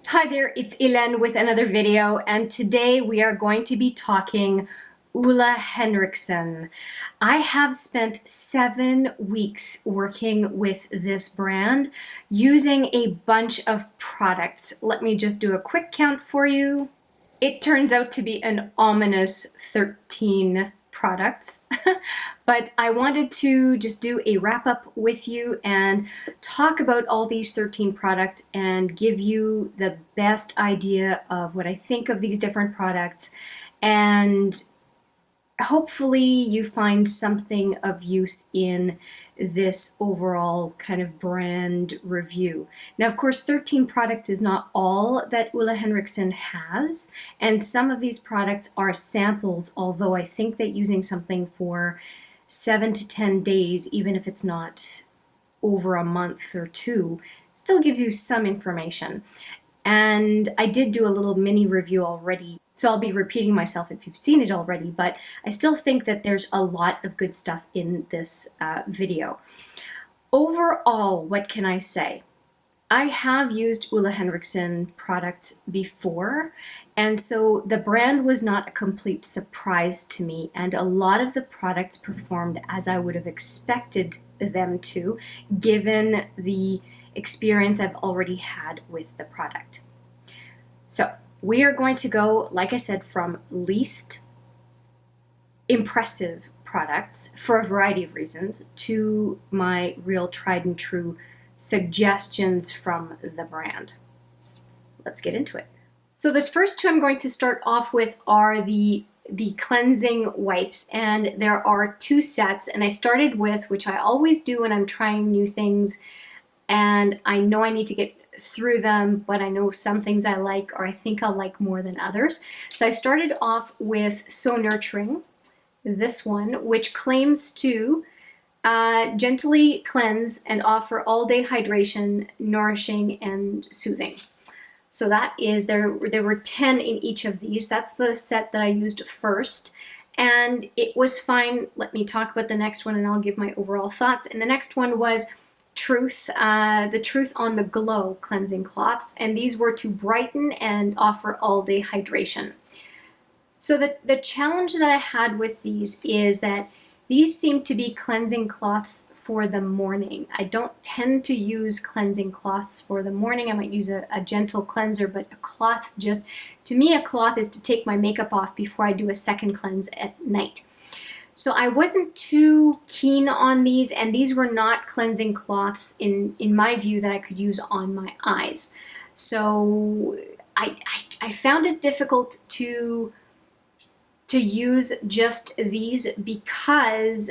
Hi there, it's Hélène with another video, and today we are going to be talking OLE HENRIKSEN. I have spent 7 weeks working with this brand using a bunch of products. Let me just do a quick count for you. It turns out to be an ominous 13 products, but I wanted to just do a wrap up with you and talk about all these 13 products and give you the best idea of what I think of these different products, and hopefully you find something of use in this overall kind of brand review. Now, of course, 13 products is not all that OLE HENRIKSEN has, and some of these products are samples, although I think that using something for 7 to 10 days, even if it's not over a month or two, still gives you some information. And I did do a little mini review already, so I'll be repeating myself if you've seen it already, but I still think that there's a lot of good stuff in this video. Overall, what can I say? I have used OLE HENRIKSEN products before, and so the brand was not a complete surprise to me, and a lot of the products performed as I would have expected them to, given the experience I've already had with the product. So we are going to go, like I said, from least impressive products for a variety of reasons to my real tried and true suggestions from the brand. Let's get into it. So the first two I'm going to start off with are the cleansing wipes, and there are 2 sets, and I started with, which I always do when I'm trying new things, and I know I need to get through them, but I know some things I like, or I think I'll like more than others. So I started off with So Nurturing, this one, which claims to gently cleanse and offer all-day hydration, nourishing and soothing. So that is, there were 10 in each of these. That's the set that I used first, and it was fine. Let me talk about the next one and I'll give my overall thoughts. And the next one was Truth, the Truth on the Glow cleansing cloths, and these were to brighten and offer all-day hydration. So the challenge that I had with these is that these seem to be cleansing cloths for the morning. I don't tend to use cleansing cloths for the morning. I might use a gentle cleanser, but a cloth, just to me, a cloth is to take my makeup off before I do a second cleanse at night. So I wasn't too keen on these, and these were not cleansing cloths in my view that I could use on my eyes. So I found it difficult to use just these, because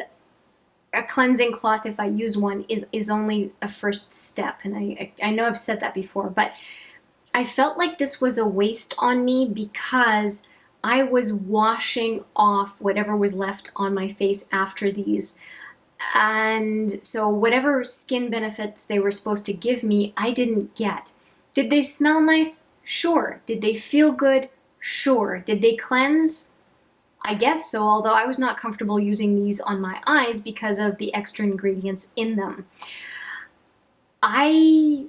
a cleansing cloth, if I use one, is only a first step. And I know I've said that before, but I felt like this was a waste on me because I was washing off whatever was left on my face after these. And so whatever skin benefits they were supposed to give me, I didn't get. Did they smell nice? Sure. Did they feel good? Sure. Did they cleanse? I guess so, although I was not comfortable using these on my eyes because of the extra ingredients in them. I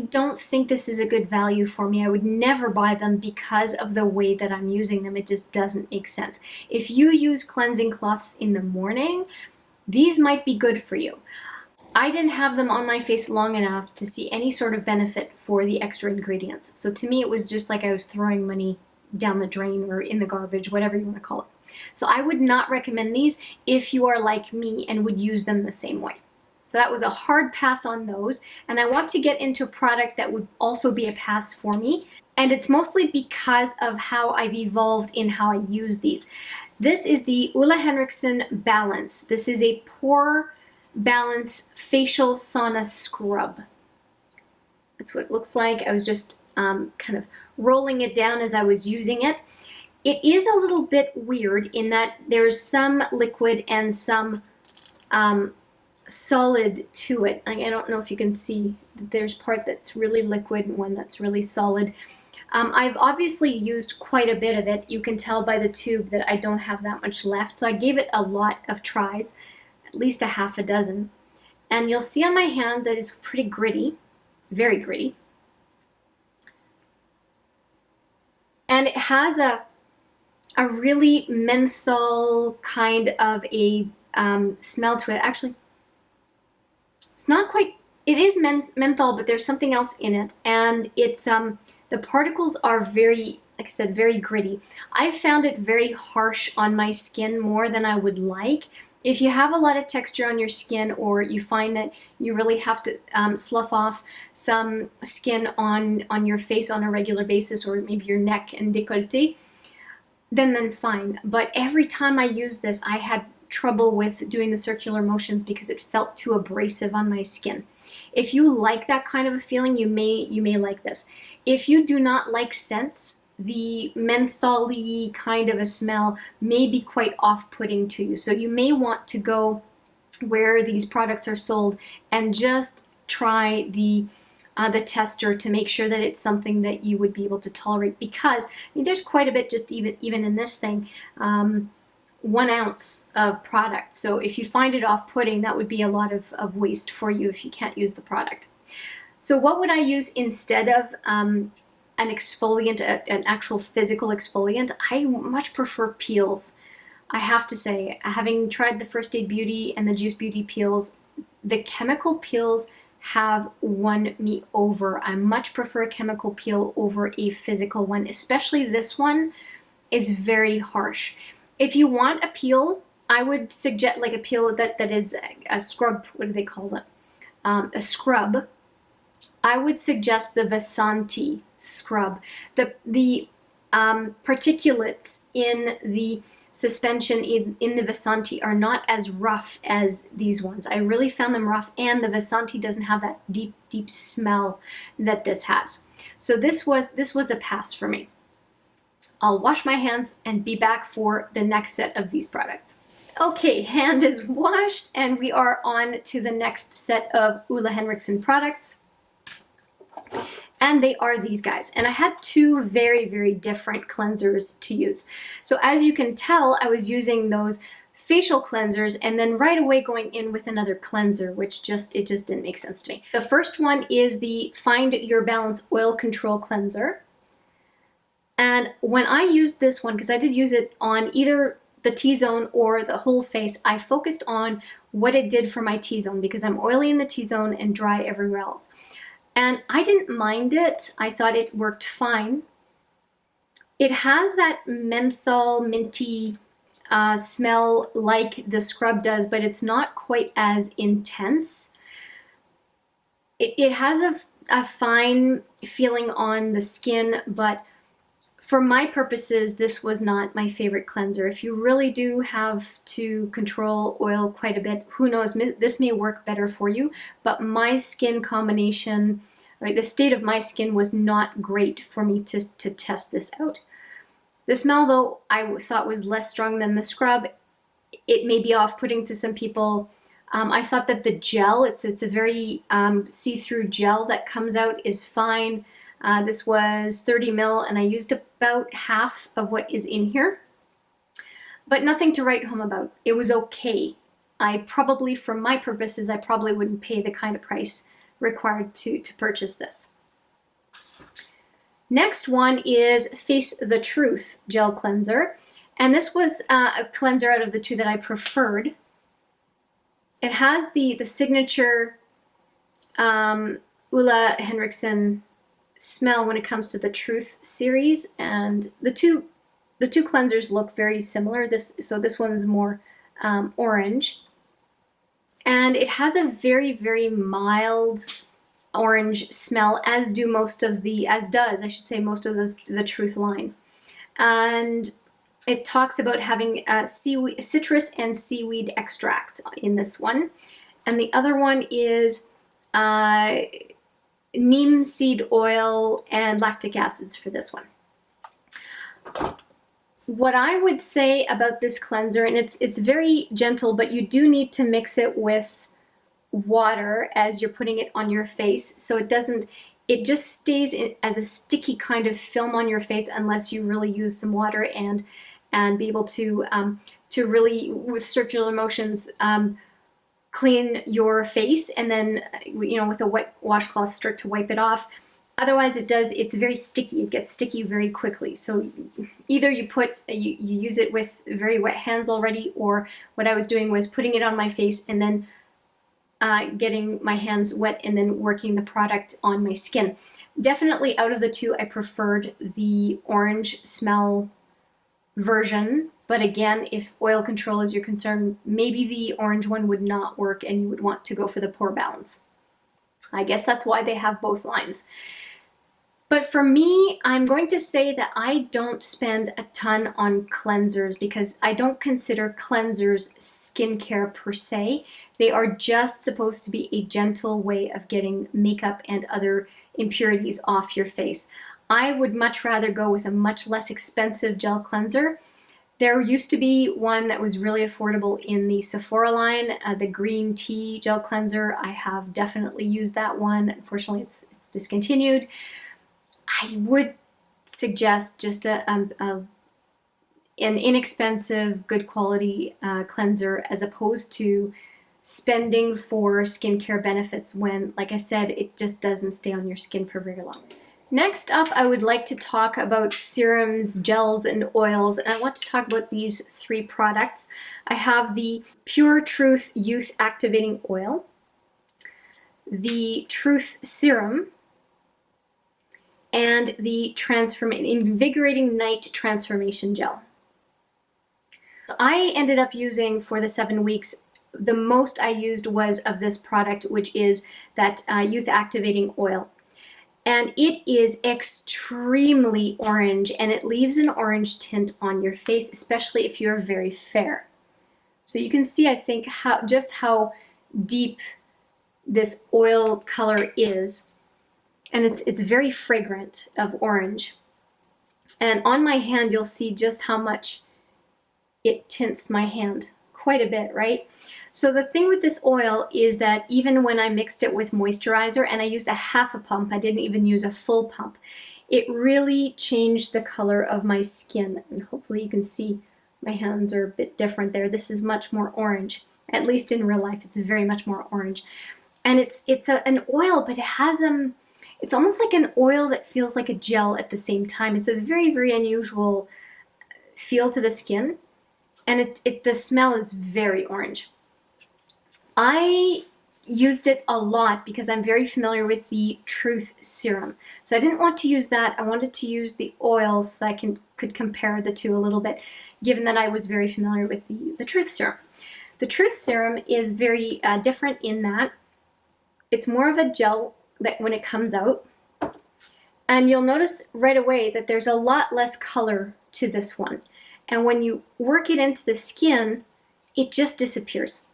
don't think this is a good value for me. I would never buy them because of the way that I'm using them. It just doesn't make sense. If you use cleansing cloths in the morning, these might be good for you. I didn't have them on my face long enough to see any sort of benefit for the extra ingredients. So to me, it was just like I was throwing money down the drain or in the garbage, whatever you want to call it. So I would not recommend these if you are like me and would use them the same way. So that was a hard pass on those. And I want to get into a product that would also be a pass for me. And it's mostly because of how I've evolved in how I use these. This is the OLE HENRIKSEN Balance. This is a Pore Balance Facial Sauna Scrub. That's what it looks like. I was just kind of rolling it down as I was using it. It is a little bit weird in that there's some liquid and some solid to it. I don't know if you can see, there's part that's really liquid and one that's really solid. I've obviously used quite a bit of it. You can tell by the tube that I don't have that much left, so I gave it a lot of tries. at least a half a dozen. And you'll see on my hand that it's pretty gritty, very gritty. And it has a really menthol kind of a smell to it. Actually, it's not quite, it is menthol, but there's something else in it. And it's, the particles are very, like I said, very gritty. I found it very harsh on my skin, more than I would like. If you have a lot of texture on your skin, or you find that you really have to slough off some skin on your face on a regular basis, or maybe your neck and décolleté, then fine. But every time I used this, I had trouble with doing the circular motions because it felt too abrasive on my skin. If you like that kind of a feeling, you may like this. If you do not like scents, the menthol-y kind of a smell may be quite off-putting to you. So you may want to go where these products are sold and just try the tester to make sure that it's something that you would be able to tolerate, because I mean, there's quite a bit just even in this thing. 1 ounce of product. So if you find it off-putting, that would be a lot of waste for you if you can't use the product. So what would I use instead of an exfoliant, an actual physical exfoliant? I much prefer peels. I have to say, having tried the First Aid Beauty and the Juice Beauty peels, the chemical peels have won me over. I much prefer a chemical peel over a physical one, especially this one is very harsh. If you want a peel, I would suggest like a peel that is a scrub. What do they call it? A scrub. I would suggest the Vasanti scrub. The particulates in the suspension in the Vasanti are not as rough as these ones. I really found them rough, and the Vasanti doesn't have that deep smell that this has. So this was a pass for me. I'll wash my hands and be back for the next set of these products. Okay, hand is washed, and we are on to the next set of OLE HENRIKSEN products. And they are these guys. And I had 2 very different cleansers to use. So as you can tell, I was using those facial cleansers and then right away going in with another cleanser, which it just didn't make sense to me. The first one is the Find Your Balance Oil Control Cleanser. And when I used this one, because I did use it on either the T-zone or the whole face, I focused on what it did for my T-zone, because I'm oily in the T-zone and dry everywhere else. And I didn't mind it. I thought it worked fine. It has that menthol, minty smell like the scrub does, but it's not quite as intense. It has a fine feeling on the skin, but for my purposes, this was not my favorite cleanser. If you really do have to control oil quite a bit, who knows, this may work better for you, but my skin combination, right, the state of my skin was not great for me to test this out. The smell, though, I thought was less strong than the scrub. It may be off-putting to some people. I thought that the gel, it's a very see-through gel that comes out, is fine. This was 30 ml, and I used about half of what is in here, but nothing to write home about. It was okay. I probably, for my purposes, I probably wouldn't pay the kind of price required to purchase this. Next one is Face the Truth Gel Cleanser, and this was a cleanser out of the 2 that I preferred. It has the signature OLE HENRIKSEN smell when it comes to the Truth series, and the two cleansers look very similar. So this one's more orange, and it has a very mild orange smell, as does most of the Truth line. And it talks about having citrus and seaweed extracts in this one, and the other one is neem seed oil and lactic acids for this one. What I would say about this cleanser, and it's very gentle, but you do need to mix it with water as you're putting it on your face, so it just stays as a sticky kind of film on your face unless you really use some water and be able to really, with circular motions, clean your face and then, with a wet washcloth start to wipe it off. Otherwise it's very sticky. It gets sticky very quickly. So either you use it with very wet hands already, or what I was doing was putting it on my face and then getting my hands wet and then working the product on my skin. Definitely out of the two, I preferred the orange smell version. But again, if oil control is your concern, maybe the orange one would not work and you would want to go for the Pore Balance. I guess that's why they have both lines. But for me, I'm going to say that I don't spend a ton on cleansers because I don't consider cleansers skincare per se. They are just supposed to be a gentle way of getting makeup and other impurities off your face. I would much rather go with a much less expensive gel cleanser. There used to be one that was really affordable in the Sephora line, the green tea gel cleanser. I have definitely used that one. Unfortunately, it's discontinued. I would suggest just an inexpensive, good quality cleanser as opposed to spending for skincare benefits when, like I said, it just doesn't stay on your skin for very long. Next up, I would like to talk about serums, gels, and oils, and I want to talk about these 3 products. I have the Pure Truth Youth Activating Oil, the Truth Serum, and the Invigorating Night Transformation Gel. I ended up using, for the 7 weeks, the most I used was of this product, which is that Youth Activating Oil. And it is extremely orange, and it leaves an orange tint on your face, especially if you're very fair. So you can see, I think, how deep this oil color is. And it's very fragrant of orange. And on my hand, you'll see just how much it tints my hand. Quite a bit, right? So the thing with this oil is that even when I mixed it with moisturizer, and I used a half a pump, I didn't even use a full pump, it really changed the color of my skin. And hopefully you can see my hands are a bit different there. This is much more orange. At least in real life, it's very much more orange. And it's an oil, but it has it's almost like an oil that feels like a gel at the same time. It's a very, very unusual feel to the skin. And the smell is very orange. I used it a lot because I'm very familiar with the Truth Serum. So I didn't want to use that. I wanted to use the oil so that I could compare the two a little bit, given that I was very familiar with the Truth Serum. The Truth Serum is very different in that it's more of a gel that when it comes out. And you'll notice right away that there's a lot less color to this one. And when you work it into the skin, it just disappears.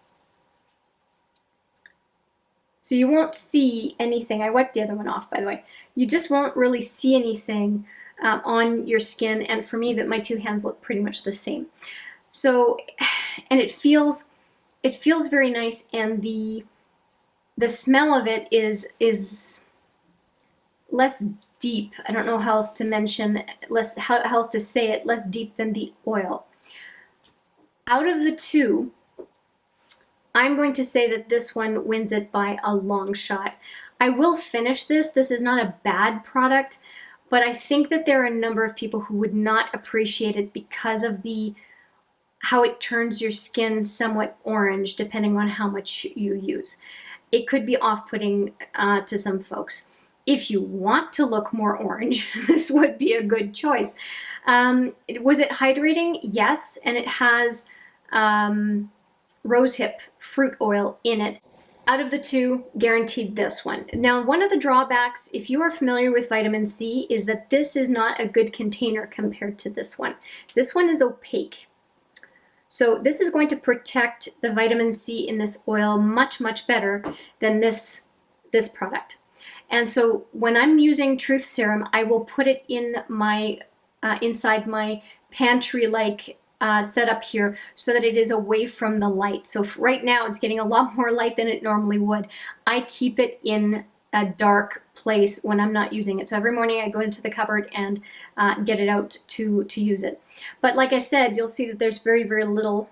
So you won't see anything. I wiped the other one off, by the way. You just won't really see anything on your skin. And for me, that my 2 hands look pretty much the same. So, and it feels very nice. And the smell of it is less deep. I don't know how else to mention, how else to say it, less deep than the oil. Out of the 2, I'm going to say that this one wins it by a long shot. I will finish this. This is not a bad product, but I think that there are a number of people who would not appreciate it because of how it turns your skin somewhat orange depending on how much you use. It could be off-putting to some folks. If you want to look more orange, this would be a good choice. Was it hydrating? Yes, and it has rosehip fruit oil in it. Out of the 2, guaranteed this one. Now, one of the drawbacks, if you are familiar with vitamin C, is that this is not a good container compared to this one. This one is opaque. So this is going to protect the vitamin C in this oil much, much better than this product. And so when I'm using Truth Serum, I will put it in my inside my pantry-like setup here so that it is away from the light. So right now it's getting a lot more light than it normally would. I keep it in a dark place when I'm not using it. So every morning I go into the cupboard and get it out to use it. But like I said, you'll see that there's very, very little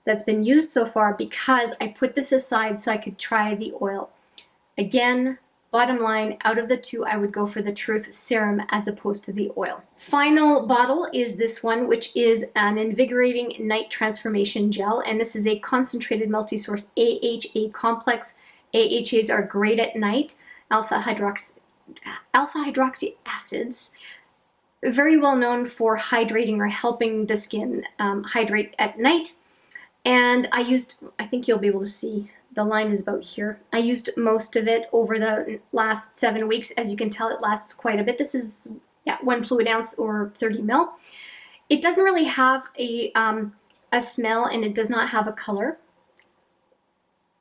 that's been used so far because I put this aside so I could try the oil. Again, bottom line, out of the two, I would go for the Truth Serum as opposed to the oil. Final bottle is this one, which is an Invigorating Night Transformation Gel, and this is a concentrated multi-source AHA complex. AHAs are great at night, alpha hydroxy acids, very well known for hydrating or helping the skin hydrate at night. And I think you'll be able to see, the line is about here. I used most of it over the last 7 weeks. As you can tell, it lasts quite a bit. This is 1 fluid ounce or 30 ml. It doesn't really have a smell, and it does not have a color.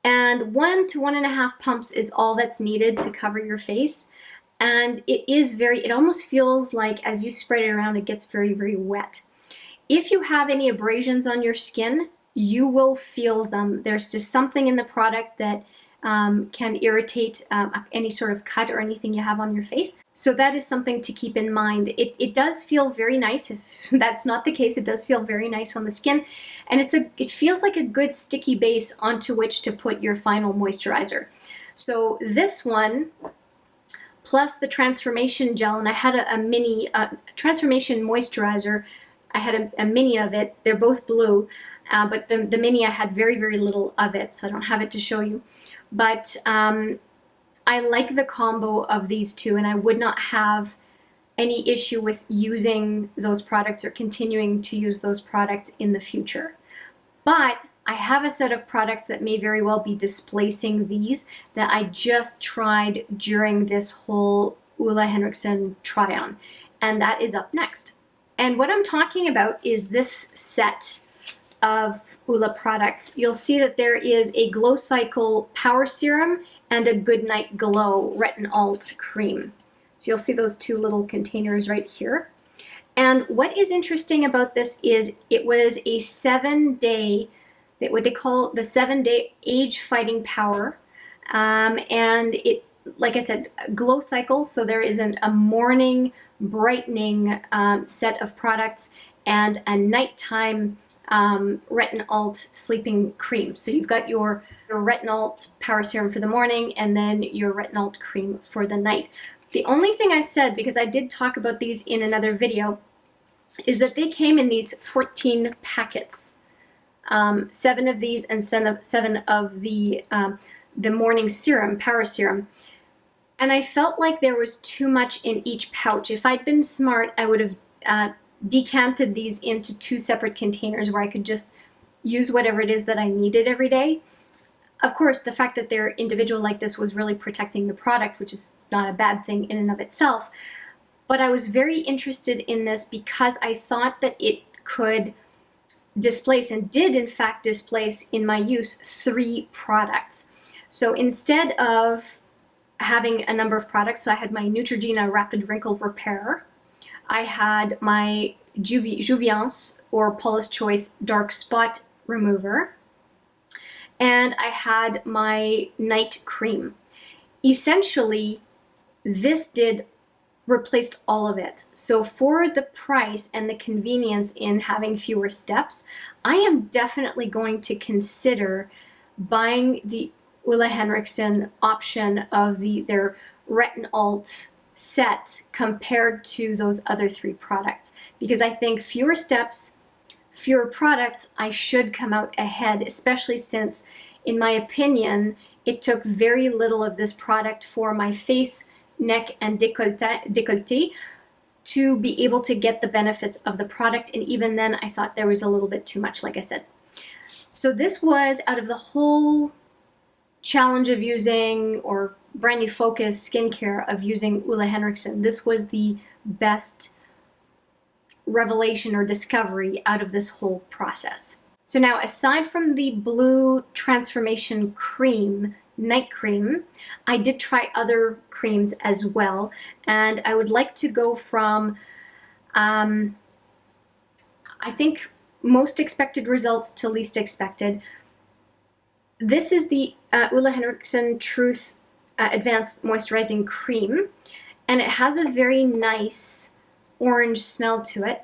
And 1 to 1.5 pumps is all that's needed to cover your face. And it almost feels like as you spread it around, it gets very, very wet. If you have any abrasions on your skin, you will feel them. There's just something in the product that can irritate any sort of cut or anything you have on your face. So that is something to keep in mind. It does feel very nice. If that's not the case, it does feel very nice on the skin. And it feels like a good sticky base onto which to put your final moisturizer. So this one, plus the Transformation Gel, and I had a mini Transformation Moisturizer. I had a mini of it. They're both blue. But the mini, I had very, very little of it, so I don't have it to show you. But I like the combo of these two, and I would not have any issue with using those products or continuing to use those products in the future. But I have a set of products that may very well be displacing these that I just tried during this whole OLE Henriksen try-on, and that is up next. And what I'm talking about is this set of OLE products. You'll see that there is a Glow Cycle Power Serum and a Goodnight Glow Retin-ALT Cream. So you'll see those two little containers right here. And what is interesting about this is it was a 7-day, what they call the 7-day age-fighting power. And it, like I said, Glow Cycle, so there is a morning brightening set of products and a nighttime Retin-ALT sleeping cream. So you've got your Retin-ALT Power Serum for the morning and then your Retin-ALT cream for the night. The only thing I said, because I did talk about these in another video, is that they came in these 14 packets. 7 of these and 7 of the morning serum, Power Serum. And I felt like there was too much in each pouch. If I'd been smart, I would have decanted these into 2 separate containers where I could just use whatever it is that I needed every day. Of course, the fact that they're individual like this was really protecting the product, which is not a bad thing in and of itself. But I was very interested in this because I thought that it could displace, and did in fact displace in my use, 3 products. So instead of having a number of products, so I had my Neutrogena Rapid Wrinkle Repair, I had my Juviance or Paula's Choice Dark Spot Remover, and I had my night cream. Essentially, this replaced all of it. So for the price and the convenience in having fewer steps, I am definitely going to consider buying the OLE Henriksen option of their Retin-ALT set compared to those other 3 products, because I think fewer steps, fewer products, I should come out ahead, especially since, in my opinion, it took very little of this product for my face, neck, and décolleté to be able to get the benefits of the product, and even then I thought there was a little bit too much, like I said. So this was, out of the whole challenge of using, or brand new focus skincare of using OLE Henriksen, this was the best revelation or discovery out of this whole process. So now, aside from the blue Transformation Cream, night cream, I did try other creams as well, and I would like to go from, I think, most expected results to least expected. This is the OLE Henriksen Truth Advanced Moisturizing Cream, and it has a very nice orange smell to it.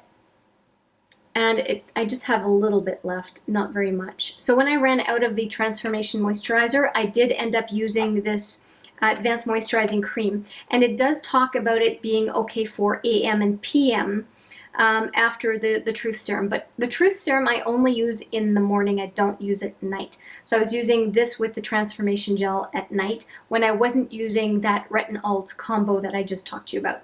and I just have a little bit left, not very much. So when I ran out of the Transformation Moisturizer, I did end up using this Advanced Moisturizing Cream, and it does talk about it being okay for AM and PM after the Truth Serum. But the Truth Serum I only use in the morning. I don't use it at night. So I was using this with the Transformation Gel at night when I wasn't using that Retin-ALT combo that I just talked to you about.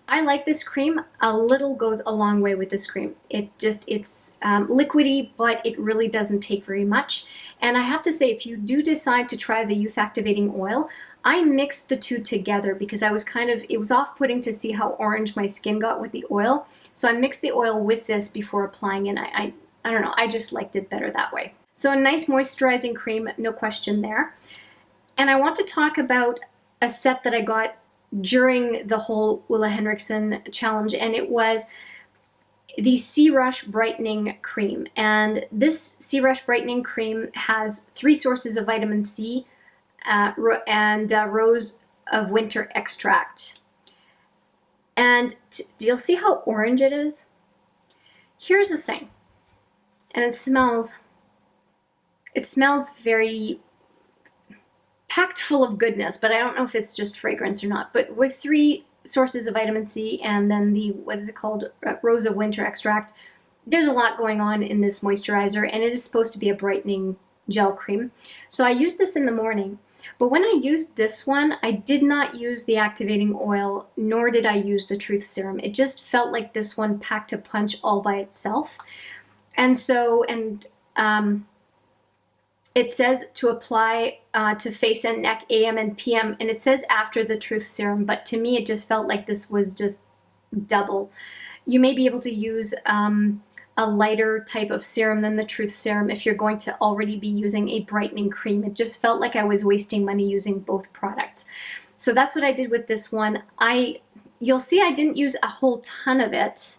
I like this cream. A little goes a long way with this cream. It's liquidy, but it really doesn't take very much. And I have to say, if you do decide to try the Youth Activating Oil, I mixed the two together because I was it was off-putting to see how orange my skin got with the oil. So I mixed the oil with this before applying it. I don't know, I just liked it better that way. So a nice moisturizing cream, no question there. And I want to talk about a set that I got during the whole OLE HENRIKSEN challenge, and it was the C-Rush Brightening Cream. And this C-Rush Brightening Cream has 3 sources of vitamin C and Rose of Winter extract. And you'll see how orange it is? Here's the thing, and it smells very packed full of goodness, but I don't know if it's just fragrance or not. But with 3 sources of vitamin C and then the, what is it called, Rose of Winter extract, there's a lot going on in this moisturizer, and it is supposed to be a brightening gel cream. So I used this in the morning, but when I used this one, I did not use the activating oil, nor did I use the Truth Serum. It just felt like this one packed a punch all by itself. And so, it says to apply to face and neck AM and PM, and it says after the Truth Serum, but to me it just felt like this was just double. You may be able to use a lighter type of serum than the Truth Serum if you're going to already be using a brightening cream. It just felt like I was wasting money using both products. So that's what I did with this one. You'll see I didn't use a whole ton of it,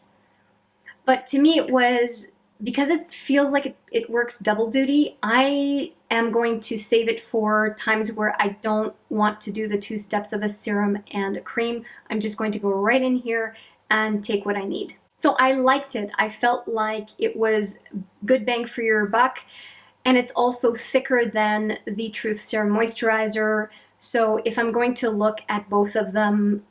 but to me it was, because it feels like it works double duty, I am going to save it for times where I don't want to do the 2 steps of a serum and a cream. I'm just going to go right in here and take what I need. So I liked it. I felt like it was good bang for your buck, and it's also thicker than the Truth Serum Moisturizer. So if I'm going to look at both of them,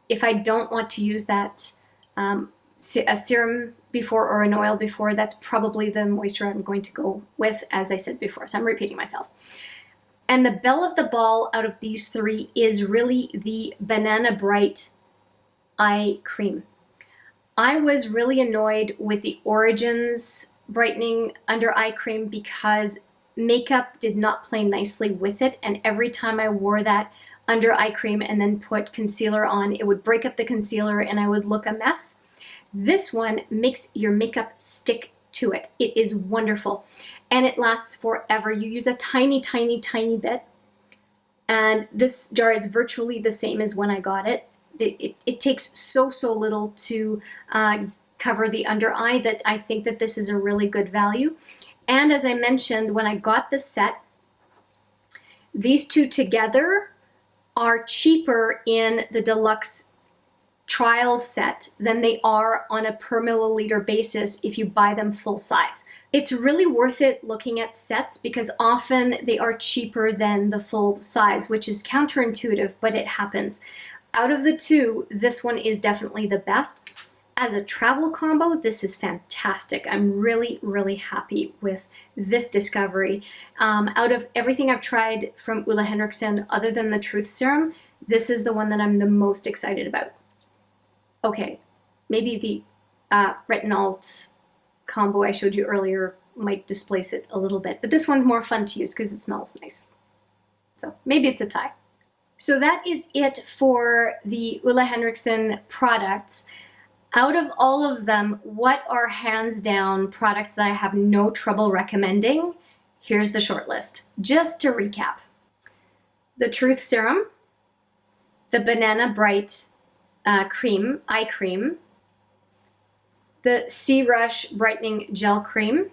if I don't want to use that a serum before or an oil before, that's probably the moisture I'm going to go with, as I said before, so I'm repeating myself. And the belle of the ball out of these 3 is really the Banana Bright Eye Cream. I was really annoyed with the Origins Brightening Under Eye Cream because makeup did not play nicely with it, and every time I wore that under eye cream and then put concealer on, it would break up the concealer and I would look a mess. This one makes your makeup stick to it. It is wonderful, and it lasts forever. You use a tiny, tiny, tiny bit, and this jar is virtually the same as when I got it. It takes so little to cover the under eye that I think that this is a really good value. And as I mentioned, when I got the set, these 2 together are cheaper in the deluxe trial set than they are on a per milliliter basis if you buy them full size. It's really worth it looking at sets because often they are cheaper than the full size, which is counterintuitive, but it happens. Out of the 2, this one is definitely the best. As a travel combo, this is fantastic. I'm really, really happy with this discovery. Out of everything I've tried from OLE HENRIKSEN other than the Truth Serum, this is the one that I'm the most excited about. Okay, maybe the Retin-ALT combo I showed you earlier might displace it a little bit, but this one's more fun to use because it smells nice. So maybe it's a tie. So that is it for the OLE HENRIKSEN products. Out of all of them, what are hands down products that I have no trouble recommending? Here's the short list. Just to recap: the Truth Serum, the Banana Bright Cream, Eye Cream, the C-Rush Brightening Gel Cream.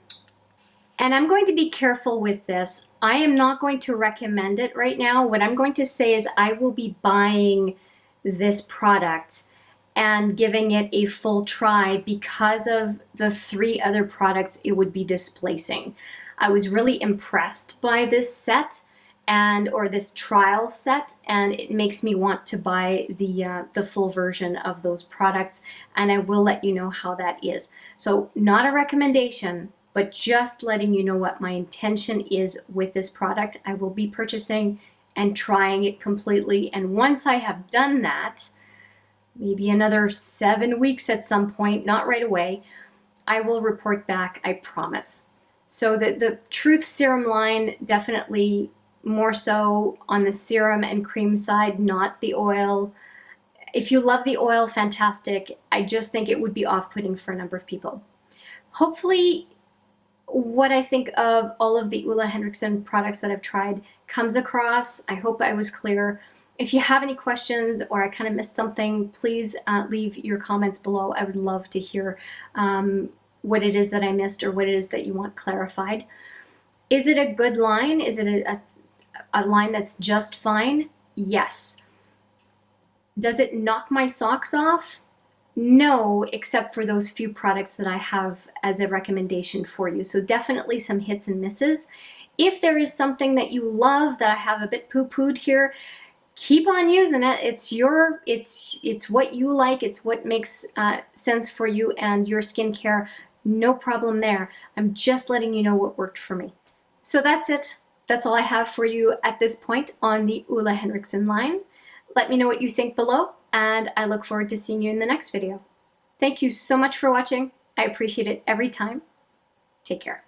And I'm going to be careful with this. I am not going to recommend it right now. What I'm going to say is I will be buying this product and giving it a full try because of the 3 other products it would be displacing. I was really impressed by this set or this trial set, and it makes me want to buy the full version of those products, and I will let you know how that is. So not a recommendation, but just letting you know what my intention is with this product. I will be purchasing and trying it completely, and once I have done that, maybe another 7 weeks at some point, not right away, I will report back, I promise. So the Truth Serum line, definitely more so on the serum and cream side, not the oil. If you love the oil, fantastic. I just think it would be off-putting for a number of people. Hopefully, what I think of all of the OLE Henriksen products that I've tried comes across. I hope I was clear. If you have any questions or I kind of missed something, please leave your comments below. I would love to hear what it is that I missed or what it is that you want clarified. Is it a good line? Is it a line that's just fine? Yes. Does it knock my socks off? No, except for those few products that I have as a recommendation for you. So definitely some hits and misses. If there is something that you love that I have a bit poo-pooed here, keep on using it. It's what you like. It's what makes sense for you and your skincare. No problem there. I'm just letting you know what worked for me. So that's it. That's all I have for you at this point on the OLE Henriksen line. Let me know what you think below, and I look forward to seeing you in the next video. Thank you so much for watching. I appreciate it every time. Take care.